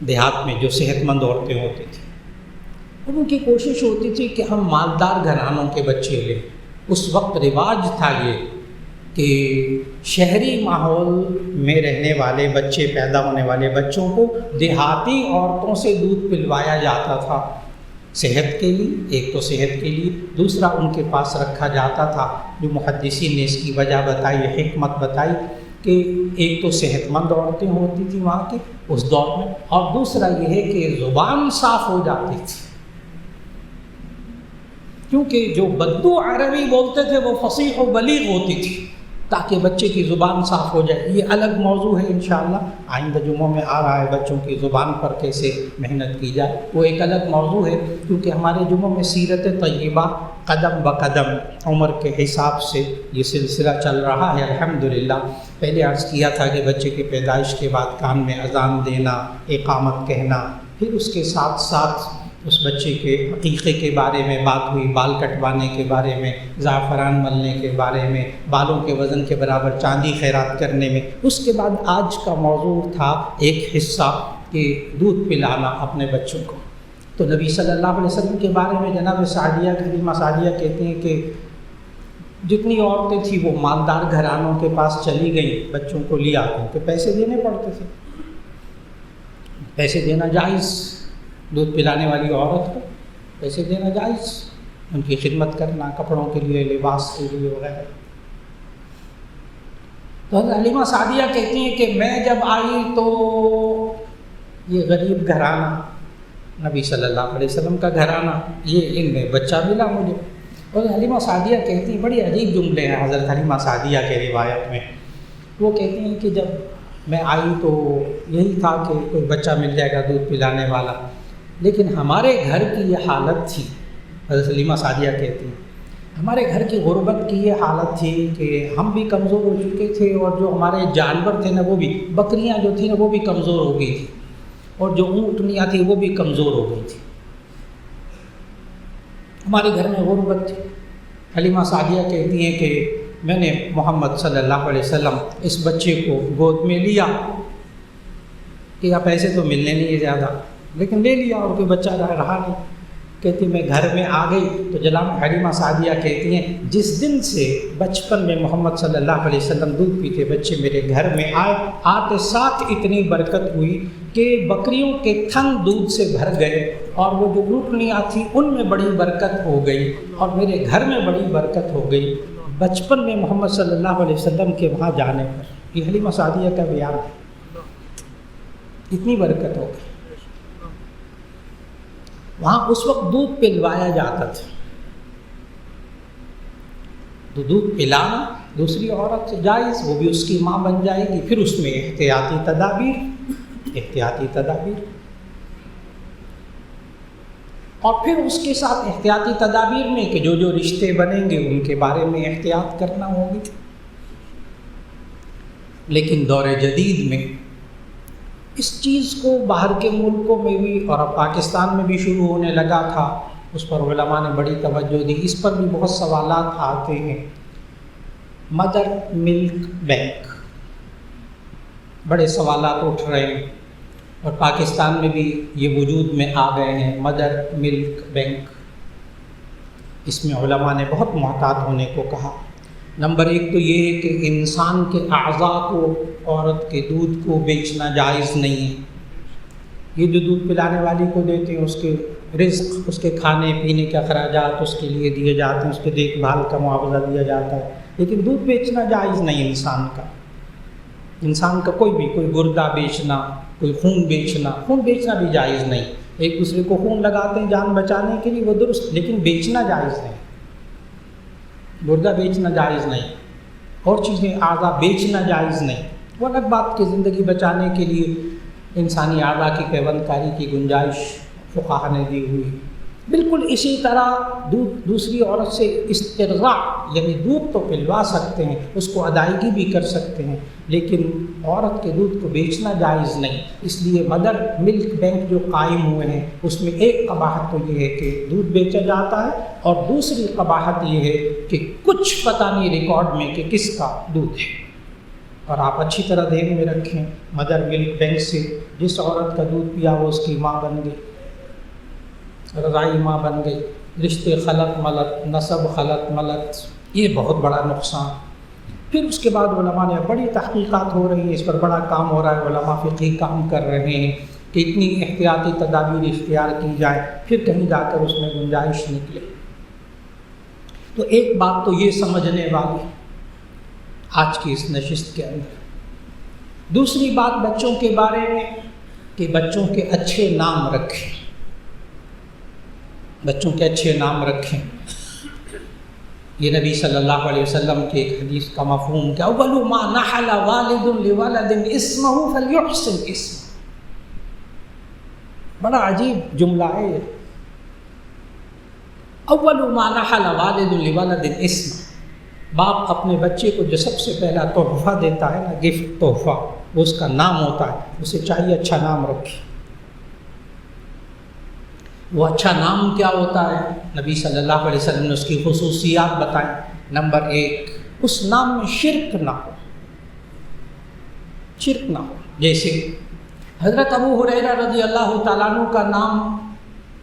دیہات میں جو صحت مند عورتیں ہوتی تھیں، اور ان کی کوشش ہوتی تھی کہ ہم مالدار گھرانوں کے بچے لیں۔ اس وقت رواج تھا یہ کہ شہری ماحول میں رہنے والے بچے، پیدا ہونے والے بچوں کو دیہاتی عورتوں سے دودھ پلوایا جاتا تھا، صحت کے لیے، ایک تو صحت کے لیے، دوسرا ان کے پاس رکھا جاتا تھا، جو محدثین نے اس کی وجہ بتائی، حکمت بتائی کہ ایک تو صحت مند عورتیں ہوتی تھیں وہاں کی اس دور میں، اور دوسرا یہ ہے کہ زبان صاف ہو جاتی تھی، کیونکہ جو بدو عربی بولتے تھے وہ فصیح و بلیغ ہوتی تھی، تاکہ بچے کی زبان صاف ہو جائے۔ یہ الگ موضوع ہے انشاءاللہ، آئندہ جمعوں میں آ رہا ہے بچوں کی زبان پر کیسے محنت کی جائے، وہ ایک الگ موضوع ہے، کیونکہ ہمارے جمعوں میں سیرت طیبہ قدم بقدم عمر کے حساب سے یہ سلسلہ چل رہا ہے الحمدللہ۔ پہلے عرض کیا تھا کہ بچے کی پیدائش کے بعد کان میں اذان دینا، اقامت کہنا، پھر اس کے ساتھ ساتھ اس بچے کے عقیقے کے بارے میں بات ہوئی، بال کٹوانے کے بارے میں، زعفران ملنے کے بارے میں، بالوں کے وزن کے برابر چاندی خیرات کرنے میں۔ اس کے بعد آج کا موضوع تھا ایک حصہ کہ دودھ پلانا اپنے بچوں کو۔ تو نبی صلی اللہ علیہ وسلم کے بارے میں جناب سعدیہ حلیمہ سعدیہ کہتے ہیں کہ جتنی عورتیں تھیں وہ مالدار گھرانوں کے پاس چلی گئیں بچوں کو لیا، کیونکہ پیسے دینے پڑتے تھے، پیسے دینا جائز، دودھ پلانے والی عورت کو پیسے دینا جائز، ان کی خدمت کرنا کپڑوں کے لیے، لباس کے لیے وغیرہ۔ تو حضرت حلیمہ سعدیہ کہتی ہیں کہ میں جب آئی تو یہ غریب گھرانہ، نبی صلی اللہ علیہ وسلم کا گھرانہ، یہ ان میں بچہ ملا مجھے۔ اور حلیمہ سعدیہ کہتی ہیں، بڑی عجیب جملے ہیں حضرت حلیمہ سعدیہ کے روایت میں، وہ کہتی ہیں کہ جب میں آئی تو یہی تھا کہ کوئی بچہ مل جائے گا دودھ پلانے والا، لیکن ہمارے گھر کی یہ حالت تھی، حضرت حلیمہ سعدیہ کہتی ہیں ہمارے گھر کی غربت کی یہ حالت تھی کہ ہم بھی کمزور ہو چکے تھے، اور جو ہمارے جانور تھے نا وہ بھی، بکریاں جو تھیں نا وہ بھی کمزور ہو گئی تھی، اور جو اونٹنیاں تھیں وہ بھی کمزور ہو گئی تھی۔ ہمارے گھر میں غربت تھی۔ حلیمہ سعدیہ کہتی ہیں کہ میں نے محمد صلی اللہ علیہ وسلم اس بچے کو گود میں لیا، کہ اب پیسے تو ملنے نہیں زیادہ، لیکن لے لیا اور کوئی بچہ رہا نہیں۔ کہتی میں گھر میں آ گئی تو جناب حلیمہ سعدیہ کہتی ہیں جس دن سے بچپن میں محمد صلی اللہ علیہ وسلم دودھ پیتے بچے میرے گھر میں آئے، آتے ساتھ اتنی برکت ہوئی کہ بکریوں کے تھن دودھ سے بھر گئے، اور وہ جو اونٹنیاں تھیں ان میں بڑی برکت ہو گئی، اور میرے گھر میں بڑی برکت ہو گئی بچپن میں محمد صلی اللہ علیہ وسلم کے وہاں جانے پر۔ یہ حلیمہ سعدیہ کا بیان ہے، اتنی برکت ہو گئی۔ وہاں اس وقت دودھ پلوایا جاتا تھا، تو دودھ پلانا دوسری عورت سے جائز، وہ بھی اس کی ماں بن جائے گی، پھر اس میں احتیاطی تدابیر، اور پھر اس کے ساتھ احتیاطی تدابیر میں کہ جو جو رشتے بنیں گے ان کے بارے میں احتیاط کرنا ہوگی۔ لیکن دور جدید میں اس چیز کو باہر کے ملکوں میں بھی، اور اب پاکستان میں بھی شروع ہونے لگا تھا، اس پر علماء نے بڑی توجہ دی، اس پر بھی بہت سوالات آتے ہیں۔ مدر ملک بینک، بڑے سوالات اٹھ رہے ہیں، اور پاکستان میں بھی یہ وجود میں آ گئے ہیں مدر ملک بینک۔ اس میں علماء نے بہت محتاط ہونے کو کہا۔ نمبر ایک تو یہ ہے کہ انسان کے اعضاء کو، عورت کے دودھ کو بیچنا جائز نہیں ہے۔ یہ جو دودھ پلانے والی کو دیتے ہیں اس کے رزق، اس کے کھانے پینے کے اخراجات اس کے لیے دیے جاتے ہیں، اس کے دیکھ بھال کا معاوضہ دیا جاتا ہے، لیکن دودھ بیچنا جائز نہیں انسان کا کوئی گردہ بیچنا، کوئی خون بیچنا بھی جائز نہیں۔ ایک دوسرے کو خون لگاتے ہیں جان بچانے کے لیے، وہ درست، لیکن بیچنا جائز نہیں، گردہ بیچنا جائز نہیں، اور چیزیں اعضاء بیچنا جائز نہیں۔ وہ الگ بات کہ زندگی بچانے کے لیے انسانی اعضاء کی پیوند کاری کی گنجائش فقہا نے دی ہوئی۔ بالکل اسی طرح دودھ دوسری عورت سے استرضاع، یعنی دودھ تو پلوا سکتے ہیں، اس کو ادائیگی بھی کر سکتے ہیں، لیکن عورت کے دودھ کو بیچنا جائز نہیں۔ اس لیے مدر ملک بینک جو قائم ہوئے ہیں اس میں ایک قباحت تو یہ ہے کہ دودھ بیچا جاتا ہے، اور دوسری قباحت یہ ہے کہ کچھ پتہ نہیں ریکارڈ میں کہ کس کا دودھ ہے۔ اور آپ اچھی طرح دھیان میں رکھیں، مدر ملک بینک سے جس عورت کا دودھ پیا وہ اس کی ماں بن گئی، رضائی ماں بن گئی، رشتے خلط ملط، نسب خلط ملط، یہ بہت بڑا نقصان۔ پھر اس کے بعد علماء نے بڑی تحقیقات ہو رہی ہیں، اس پر بڑا کام ہو رہا ہے، علماء فقہی کام کر رہے ہیں کہ اتنی احتیاطی تدابیر اختیار کی جائے، پھر کہیں جا کر اس میں گنجائش نکلے۔ تو ایک بات تو یہ سمجھنے والی آج کی اس نشست کے اندر۔ دوسری بات بچوں کے بارے میں کہ بچوں کے اچھے نام رکھیں، بچوں کے اچھے نام رکھیں۔ یہ نبی صلی اللہ علیہ وسلم کے ایک حدیث کا مفہوم کہ اول ما نحل والد لولد اسمہ فلیحسن اسمہ، بڑا عجیب جملہ ہے یہ۔ اول ما نحل والد لولد اسمہ، باپ اپنے بچے کو جو سب سے پہلا تحفہ دیتا ہے نا، گفٹ تحفہ، وہ اس کا نام ہوتا ہے، اسے چاہیے اچھا نام رکھے۔ وہ اچھا نام کیا ہوتا ہے؟ نبی صلی اللہ علیہ وسلم نے اس کی خصوصیات بتائیں۔ نمبر ایک، اس نام میں شرک نہ ہو، شرک نہ ہو۔ جیسے حضرت ابو ہریرہ رضی اللہ تعالیٰ عنہ کا نام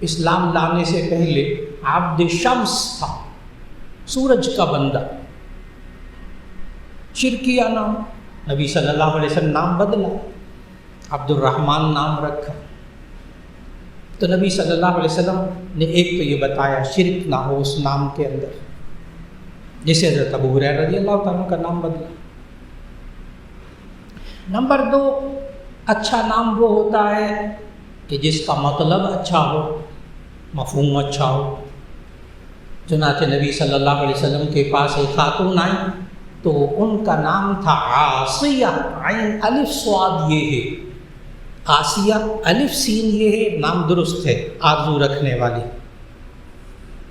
اسلام لانے سے پہلے عبد شمس تھا، سورج کا بندہ، شرکیہ نام۔ نبی صلی اللہ علیہ وسلم نام بدلا، عبد الرحمن نام رکھا۔ تو نبی صلی اللہ علیہ وسلم نے ایک تو یہ بتایا شرک نہ ہو اس نام کے اندر، جیسے حضرت ابو ہریرہ رضی اللہ تعالیٰ کا نام بدلا۔ نمبر دو، اچھا نام وہ ہوتا ہے کہ جس کا مطلب اچھا ہو، مفہوم اچھا ہو۔ چنانچہ نبی صلی اللہ علیہ وسلم کے پاس ایک خاتون آئی تو ان کا نام تھا عاصیہ، عین الف صاد یہ ہے، عاصیہ الف سین یہ ہے، نام درست ہے، آرزو رکھنے والی۔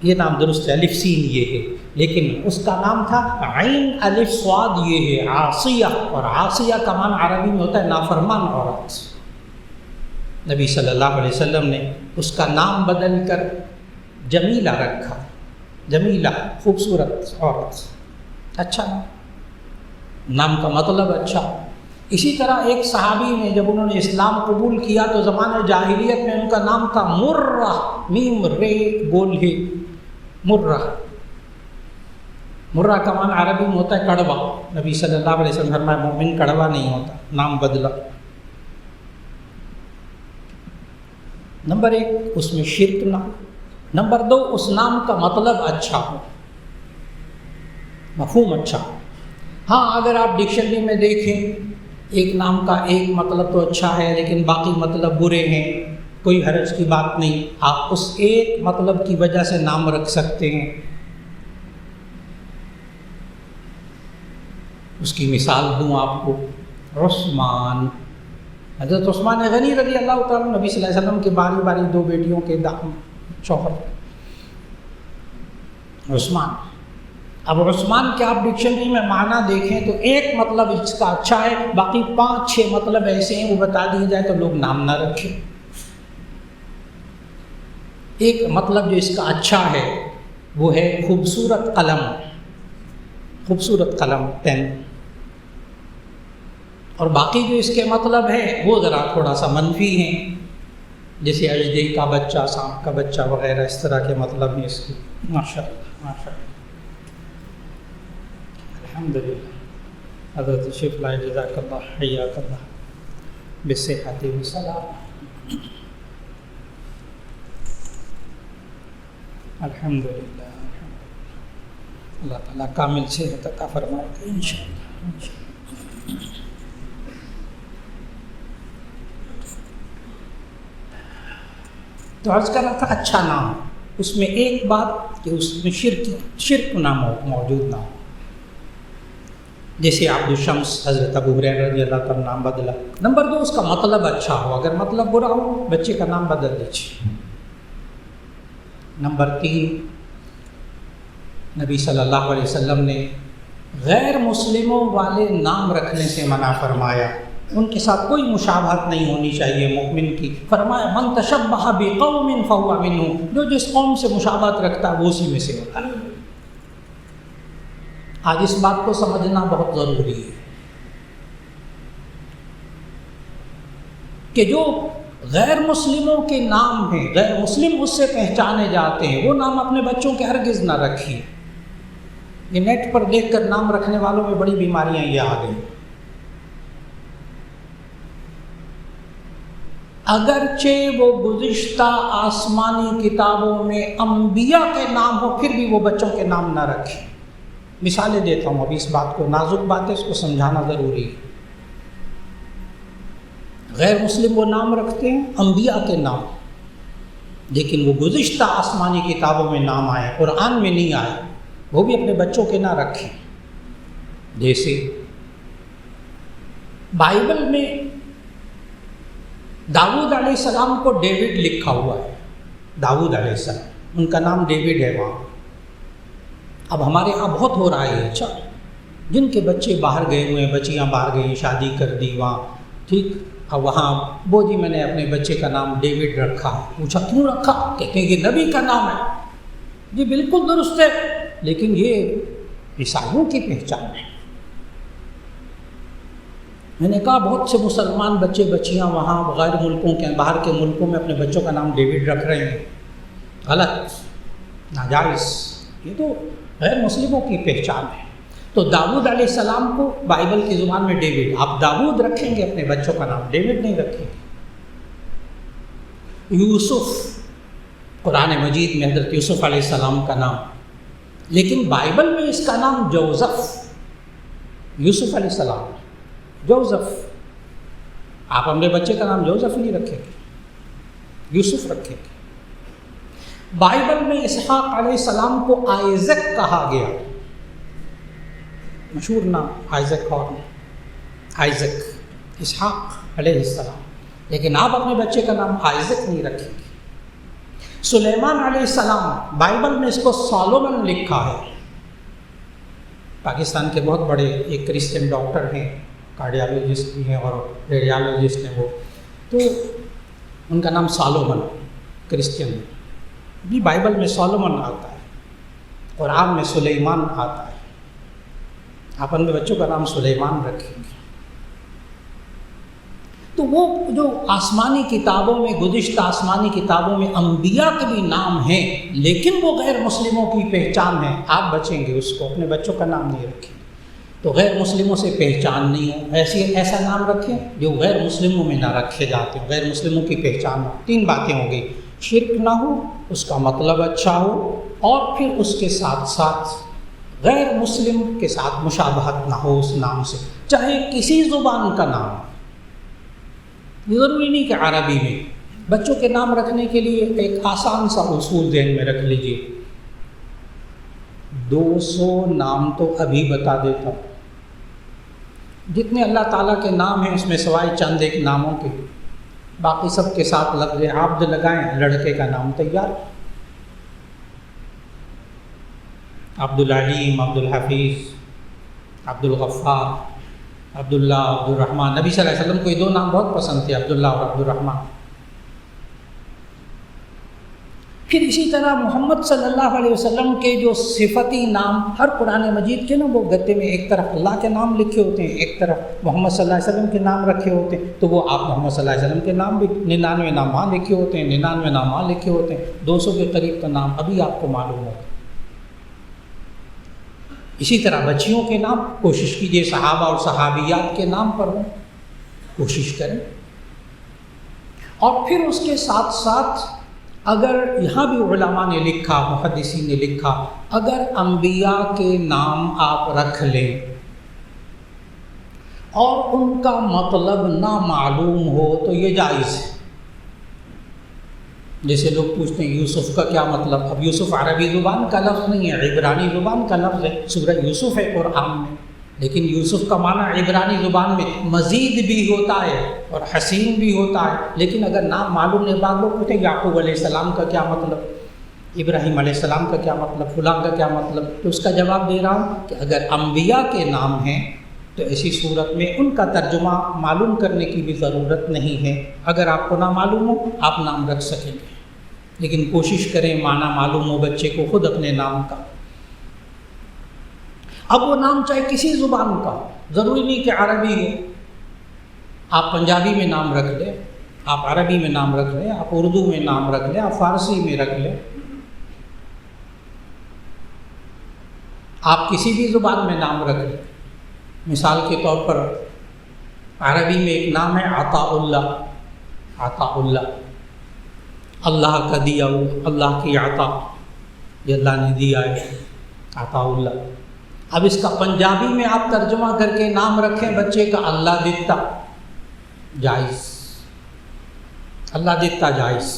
یہ نام درست ہے، الف سین یہ ہے، لیکن اس کا نام تھا عین الف صاد یہ ہے عاصیہ، اور عاصیہ کا معنی عربی میں ہوتا ہے نافرمان عورت۔ نبی صلی اللہ علیہ وسلم نے اس کا نام بدل کر جمیلہ رکھا، جمیلہ خوبصورت عورت، اچھا نام کا مطلب اچھا۔ اسی طرح ایک صحابی نے جب انہوں نے اسلام قبول کیا تو زمانہ جاہلیت میں ان کا نام تھا مرہ، میم رے بول ہے مرہ، مرہ کا معنی عربی میں ہوتا ہے کڑوا۔ نبی صلی اللہ علیہ وسلم فرمایا مومن کڑوا نہیں ہوتا، نام بدلا۔ نمبر 1 اس میں شرک نہ، نمبر 2 اس نام کا مطلب اچھا ہو، مفہوم اچھا ہو۔ ہاں اگر آپ ڈکشنری میں دیکھیں ایک نام کا ایک مطلب تو اچھا ہے لیکن باقی مطلب برے ہیں، کوئی حرج کی بات نہیں، آپ اس ایک مطلب کی وجہ سے نام رکھ سکتے ہیں۔ اس کی مثال دوں آپ کو، عثمان، حضرت عثمان غنی رضی اللہ تعالیٰ نبی صلی اللہ علیہ وسلم کے باری باری 2 بیٹیوں کے شوہر عثمان۔ اب عثمان کے آپ ڈکشنری میں معنی دیکھیں تو ایک مطلب اس کا اچھا ہے، باقی 5-6 مطلب ایسے ہیں وہ بتا دیے جائے تو لوگ نام نہ رکھیں۔ ایک مطلب جو اس کا اچھا ہے وہ ہے خوبصورت قلم، خوبصورت قلم پین، اور باقی جو اس کے مطلب ہے وہ ذرا تھوڑا سا منفی ہیں، جیسے اژدہے کا بچہ، سانپ کا بچہ وغیرہ، اس طرح کے مطلب ہیں اس کی۔ ماشاء اللہ ماشاء اللہ، الحمدللہ۔ حضرت شیخ لائے جزاک اللہ حیاک اللہ بصحت و سلام۔ الحمدللہ، اللہ تعالیٰ کامل صحت عطا فرمائے گا انشاءاللہ۔ تو عرض کر رہا تھا اچھا نام، اس میں ایک بات کہ اس میں شرک نہ موجود نہ ہو، جیسے عبد الشمس حضرت ابو ہریرہ رضی اللہ تعالیٰ نام بدلا۔ نمبر 2 اس کا مطلب اچھا ہو، اگر مطلب برا ہو بچے کا نام بدل دیجیے۔ نمبر 3 نبی صلی اللہ علیہ وسلم نے غیر مسلموں والے نام رکھنے سے منع فرمایا، ان کے ساتھ کوئی مشابہت نہیں ہونی چاہیے مومن کی۔ فرمایا من تشبہ بقوم فہو منہم، جو جس قوم سے مشابہت رکھتا ہے وہ اسی میں سے ہوتا ہے۔ آج اس بات کو سمجھنا بہت ضروری ہے کہ جو غیر مسلموں کے نام ہیں، غیر مسلم اس سے پہچانے جاتے ہیں، وہ نام اپنے بچوں کے ہرگز نہ رکھیے۔ یہ نیٹ پر دیکھ کر نام رکھنے والوں میں بڑی بیماریاں یہ آ گئی۔ اگرچہ وہ گزشتہ آسمانی کتابوں میں انبیاء کے نام ہو پھر بھی وہ بچوں کے نام نہ رکھیں۔ مثالیں دیتا ہوں، ابھی اس بات کو، نازک بات ہے، اس کو سمجھانا ضروری ہے۔ غیر مسلم وہ نام رکھتے ہیں انبیاء کے نام، لیکن وہ گزشتہ آسمانی کتابوں میں نام آئے، قرآن میں نہیں آئے، وہ بھی اپنے بچوں کے نہ رکھیں۔ جیسے بائبل میں داؤد علیہ السلام کو ڈیوڈ لکھا ہوا ہے، داؤد علیہ السلام، ان کا نام ڈیوڈ ہے وہاں۔ اب ہمارے ہاں بہت ہو رہا ہے، اچھا جن کے بچے باہر گئے ہوئے ہیں، بچیاں باہر گئی، شادی کر دی وہاں، ٹھیک، اب وہاں وہ جی میں نے اپنے بچے کا نام ڈیوڈ رکھا، پوچھا کیوں رکھا؟ کہتے ہیں یہ نبی کا نام ہے۔ جی بالکل درست ہے، لیکن یہ عیسائیوں کی پہچان ہے۔ میں نے کہا بہت سے مسلمان بچے بچیاں وہاں غیر ملکوں کے، باہر کے ملکوں میں اپنے بچوں کا نام ڈیوڈ رکھ رہے ہیں، غلط، ناجائز، یہ تو غیر مسلموں کی پہچان ہے۔ تو داؤد علیہ السلام کو بائبل کی زبان میں ڈیوڈ، آپ داؤد رکھیں گے اپنے بچوں کا نام، ڈیوڈ نہیں رکھیں گے۔ یوسف، قرآن مجید میں حضرت یوسف علیہ السلام کا نام، لیکن بائبل میں اس کا نام جوزف، یوسف علیہ السلام جوزف، آپ اپنے بچے کا نام جوزف نہیں رکھیں گے، یوسف رکھیں گے۔ بائبل میں اسحاق علیہ السلام کو آئزک کہا گیا، مشہور نام آئزک ہارن، آئزک اسحاق علیہ السلام، لیکن آپ اپنے بچے کا نام آئزک نہیں رکھیں گے۔ سلیمان علیہ السلام، بائبل میں اس کو سولومن لکھا ہے۔ پاکستان کے بہت بڑے ایک کرسچن ڈاکٹر ہیں، کارڈیالوجسٹ بھی ہیں اور ریڈیالوجسٹ ہیں وہ، تو ان کا نام سولومن، کرسچن ہے۔ بھی بائبل میں سولومن آتا ہے، قرآن میں سلیمان آتا ہے۔ آپ اپنے بچوں کا نام سلیمان رکھیں گے۔ تو وہ جو آسمانی کتابوں میں، گزشتہ آسمانی کتابوں میں انبیاء کے بھی نام ہیں، لیکن وہ غیر مسلموں کی پہچان ہے۔ آپ بچیں گے اس کو، اپنے بچوں کا نام نہیں رکھیں تو غیر مسلموں سے پہچان نہیں ہو، ایسا نام رکھیں جو غیر مسلموں میں نہ رکھے جاتے ہیں، غیر مسلموں کی پہچان ہو۔ 3 باتیں ہوں گی، شرک نہ ہو، اس کا مطلب اچھا ہو، اور پھر اس کے ساتھ ساتھ غیر مسلم کے ساتھ مشابہت نہ ہو اس نام سے، چاہے کسی زبان کا نام ہو۔ ضروری نہیں کہ عربی میں۔ بچوں کے نام رکھنے کے لیے ایک آسان سا اصول ذہن میں رکھ لیجئے، 200 نام تو ابھی بتا دیتا ہوں۔ جتنے اللہ تعالیٰ کے نام ہیں اس میں سوائے چند ایک ناموں کے، باقی سب کے ساتھ لفظ عبد لگائیں، لڑکے کا نام تیار۔ عبد العلیم، عبد الحفیظ، عبد الغفار، عبداللہ، عبد الرحمن۔ نبی صلی اللہ علیہ وسلم کو یہ 2 نام بہت پسند تھے، عبداللہ اور عبد الرحمن۔ پھر اسی طرح محمد صلی اللہ علیہ وسلم کے جو صفتی نام ہر قرآن مجید کے نا، وہ گتے میں ایک طرف اللہ کے نام لکھے ہوتے ہیں، ایک طرف محمد صلی اللہ علیہ وسلم کے نام رکھے ہوتے ہیں، تو وہ آپ محمد صلی اللہ علیہ وسلم کے نام بھی 99 نام وہاں لکھے ہوتے ہیں، 99 نام وہاں لکھے ہوتے ہیں، 200 کے قریب کا نام ابھی آپ کو معلوم ہوگا۔ اسی طرح بچیوں کے نام کوشش کیجیے صحابہ اور صحابیات کے نام پر ہوں، کوشش کریں۔ اور پھر اس کے ساتھ ساتھ اگر یہاں بھی علماء نے لکھا، محدثین نے لکھا، اگر انبیاء کے نام آپ رکھ لیں اور ان کا مطلب نہ معلوم ہو تو یہ جائز ہے۔ جیسے لوگ پوچھتے ہیں یوسف کا کیا مطلب؟ اب یوسف عربی زبان کا لفظ نہیں ہے، عبرانی زبان کا لفظ ہے، سورہ یوسف ہے قرآن میں، لیکن یوسف کا معنی عبرانی زبان میں مزید بھی ہوتا ہے اور حسین بھی ہوتا ہے۔ لیکن اگر نام معلوم نہیں، بعض لوگ پوچھتے ہیں یعقوب علیہ السلام کا کیا مطلب، ابراہیم علیہ السلام کا کیا مطلب، فلاں کا کیا مطلب؟ تو اس کا جواب دے رہا ہوں کہ اگر انبیاء کے نام ہیں تو ایسی صورت میں ان کا ترجمہ معلوم کرنے کی بھی ضرورت نہیں ہے۔ اگر آپ کو نہ معلوم ہو آپ نام رکھ سکیں گے، لیکن کوشش کریں معنی معلوم ہو بچے کو خود اپنے نام کا۔ اب وہ نام چاہے کسی زبان کا ہو، ضروری نہیں کہ عربی ہو، آپ پنجابی میں نام رکھ لیں، آپ عربی میں نام رکھ لیں، آپ اردو میں نام رکھ لیں، آپ فارسی میں رکھ لیں، آپ کسی بھی زبان میں نام رکھ لیں۔ مثال کے طور پر عربی میں ایک نام ہے عطاء اللہ، عطاء اللہ، اللہ کا دیا ہوا، اللہ کی عطا، یہ اللہ نے دیا ہے، عطاء اللہ۔ اب اس کا پنجابی میں آپ ترجمہ کر کے نام رکھیں بچے کا اللہ دیتا، جائز، اللہ دیتا جائز،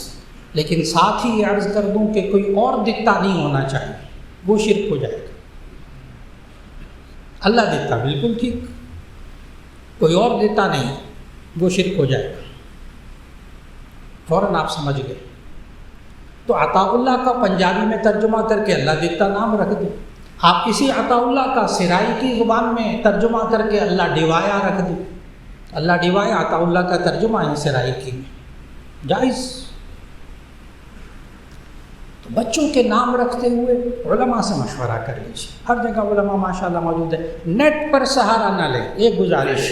لیکن ساتھ ہی یہ عرض کر دوں کہ کوئی اور دیتا نہیں ہونا چاہیے، وہ شرک ہو جائے گا۔ اللہ دیتا بالکل ٹھیک، کوئی اور دیتا نہیں، وہ شرک ہو جائے گا۔ فوراً آپ سمجھ گئے۔ تو عطاء اللہ کا پنجابی میں ترجمہ کر کے اللہ دیتا نام رکھ دیں، آپ کسی عطاء اللہ کا سرائی کی زبان میں ترجمہ کر کے اللہ ڈیوایا رکھ دیں، اللہ ڈیوایا عطاء اللہ کا ترجمہ ہے سرائی کی میں، جائز۔ تو بچوں کے نام رکھتے ہوئے علماء سے مشورہ کر لیجیے، ہر جگہ علماء ماشاءاللہ موجود ہے۔ نیٹ پر سہارا نہ لیں، ایک گزارش،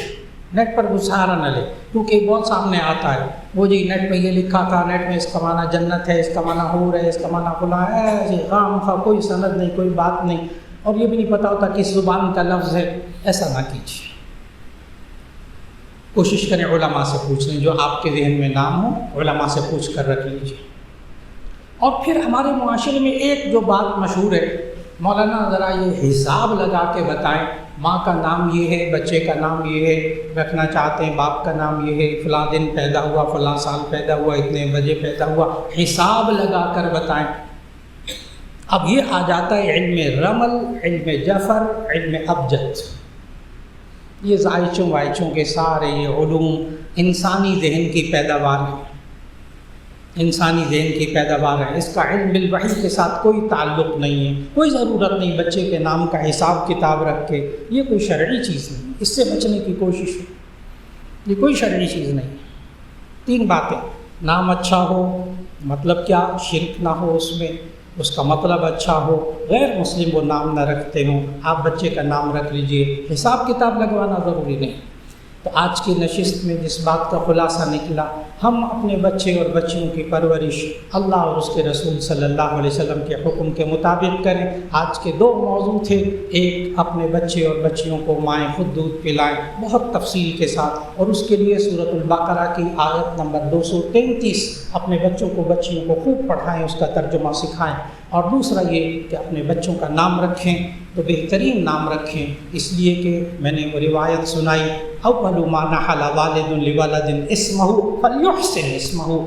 نیٹ پر سہارا نہ لیں، کیونکہ بہت سامنے آتا ہے، وہ جی نیٹ میں یہ لکھا تھا، نیٹ میں اس کا معنی جنت ہے، اس کا معنی حور ہے، اس کا معنی فلاں ہے، جی خام خواہ کوئی سند نہیں، کوئی بات نہیں، اور یہ بھی نہیں پتہ ہوتا کس زبان کا لفظ ہے۔ ایسا نہ کیجیے، کوشش کریں علماء سے پوچھ لیں، جو آپ کے ذہن میں نام ہو علماء سے پوچھ کر رکھ لیجیے۔ اور پھر ہمارے معاشرے میں ایک جو بات مشہور ہے، مولانا ذرا یہ حساب لگا کے بتائیں، ماں کا نام یہ ہے، بچے کا نام یہ ہے، رکھنا چاہتے ہیں باپ کا نام یہ ہے، فلاں دن پیدا ہوا، فلاں سال پیدا ہوا، اتنے بجے پیدا ہوا، حساب لگا کر بتائیں۔ اب یہ آ جاتا ہے علم رمل، علم جفر، علم ابجد، یہ زائچوں وائچوں کے سارے یہ علوم انسانی ذہن کی پیداوار ہیں۔ انسانی ذہن کی پیداوار ہے، اس کا علم بالوحی کے ساتھ کوئی تعلق نہیں ہے، کوئی ضرورت نہیں بچے کے نام کا حساب کتاب رکھ کے، یہ کوئی شرعی چیز نہیں، اس سے بچنے کی کوشش ہے، یہ کوئی شرعی چیز نہیں۔ 3 باتیں، نام اچھا ہو، مطلب کیا، شرک نہ ہو اس میں، اس کا مطلب اچھا ہو، غیر مسلم وہ نام نہ رکھتے ہوں، آپ بچے کا نام رکھ لیجئے، حساب کتاب لگوانا ضروری نہیں۔ تو آج کی نشست میں جس بات کا خلاصہ نکلا، ہم اپنے بچے اور بچیوں کی پرورش اللہ اور اس کے رسول صلی اللہ علیہ وسلم کے حکم کے مطابق کریں۔ آج کے 2 موضوع تھے، ایک اپنے بچے اور بچیوں کو مائیں خود دودھ پلائیں بہت تفصیل کے ساتھ، اور اس کے لیے سورۃ البقرہ کی آیت نمبر 233 اپنے بچوں کو بچیوں کو خوب پڑھائیں، اس کا ترجمہ سکھائیں، اور دوسرا یہ کہ اپنے بچوں کا نام رکھیں تو بہترین نام رکھیں، اس لیے کہ میں نے وہ روایت سنائی، اول ما نحل والد لولد اسمہ فلیحسن اسمہ،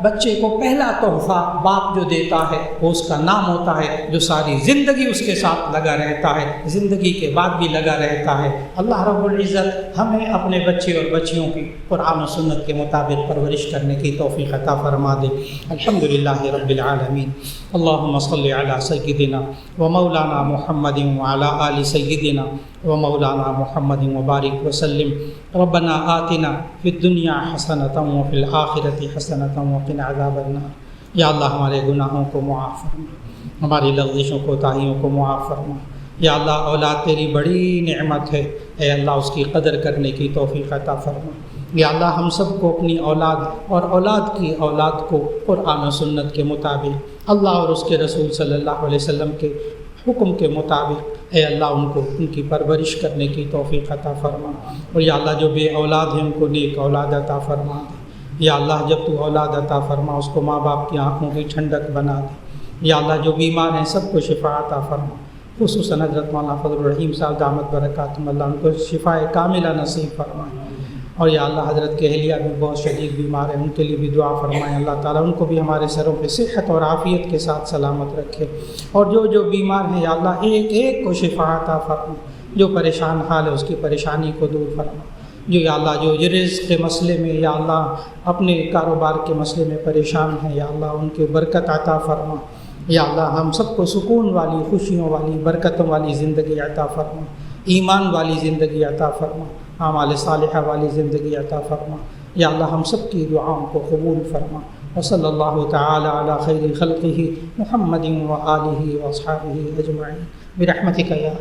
بچے کو پہلا تحفہ باپ جو دیتا ہے وہ اس کا نام ہوتا ہے، جو ساری زندگی اس کے ساتھ لگا رہتا ہے، زندگی کے بعد بھی لگا رہتا ہے۔ اللہ رب العزت ہمیں اپنے بچے اور بچیوں کی قرآن و سنت کے مطابق پرورش کرنے کی توفیق عطا فرما دے۔ الحمدللہ رب العالمین، اللہم صلی علی سیدنا و مولانا محمد وعلی آل سیدنا و مولانا محمد مبارک وسلم۔ ربنا آتنا فی الدنیا حسنۃ وفی الآخرۃ حسنۃ وقنا عذاب النار۔ یا اللہ ہمارے گناہوں کو معاف فرما، ہماری لغزشوں کوتاہیوں کو معاف فرما۔ یا اللہ اولاد تیری بڑی نعمت ہے، اے اللہ اس کی قدر کرنے کی توفیق عطا فرما۔ یا اللہ ہم سب کو اپنی اولاد اور اولاد کی اولاد کو قرآن و سنت کے مطابق، اللہ اور اس کے رسول صلی اللہ علیہ وسلم کے حکم کے مطابق، اے اللہ ان کو ان کی پرورش کرنے کی توفیق عطا فرما۔ اور یا اللہ جو بے اولاد ہیں ان کو نیک اولاد عطا فرما دے۔ یا اللہ جب تو اولاد عطا فرما اس کو ماں باپ کی آنکھوں کی ٹھنڈک بنا دے۔ یا اللہ جو بیمار ہیں سب کو شفا عطا فرما، خصوصاً حضرت مولانا فضل الرحیم صاحب دامت برکاتہم اللہ ان کو شفا کاملہ نصیب فرمائے۔ اور یا اللہ حضرت کے اہلیہ بھی بہت شدید بیمار ہیں، ان کے لیے بھی دعا فرمائیں، اللہ تعالیٰ ان کو بھی ہمارے سروں پہ صحت اور عافیت کے ساتھ سلامت رکھے۔ اور جو بیمار ہیں یا اللہ ایک ایک کو شفا عطا فرما، جو پریشان حال ہے اس کی پریشانی کو دور فرما، جو یا اللہ جو رزق کے مسئلے میں یا اللہ اپنے کاروبار کے مسئلے میں پریشان ہیں یا اللہ ان کی برکت عطا فرما۔ یا اللہ ہم سب کو سکون والی، خوشیوں والی، برکتوں والی زندگی عطا فرما، ایمان والی زندگی عطا فرما، اعمال صالحہ والی زندگی عطا فرما۔ یا اللہ ہم سب کی دعاؤں کو قبول فرما۔ وصلی اللہ تعالی علی خیر خلقہ محمد و آلہ و اصحابہ اجمعین برحمتک یا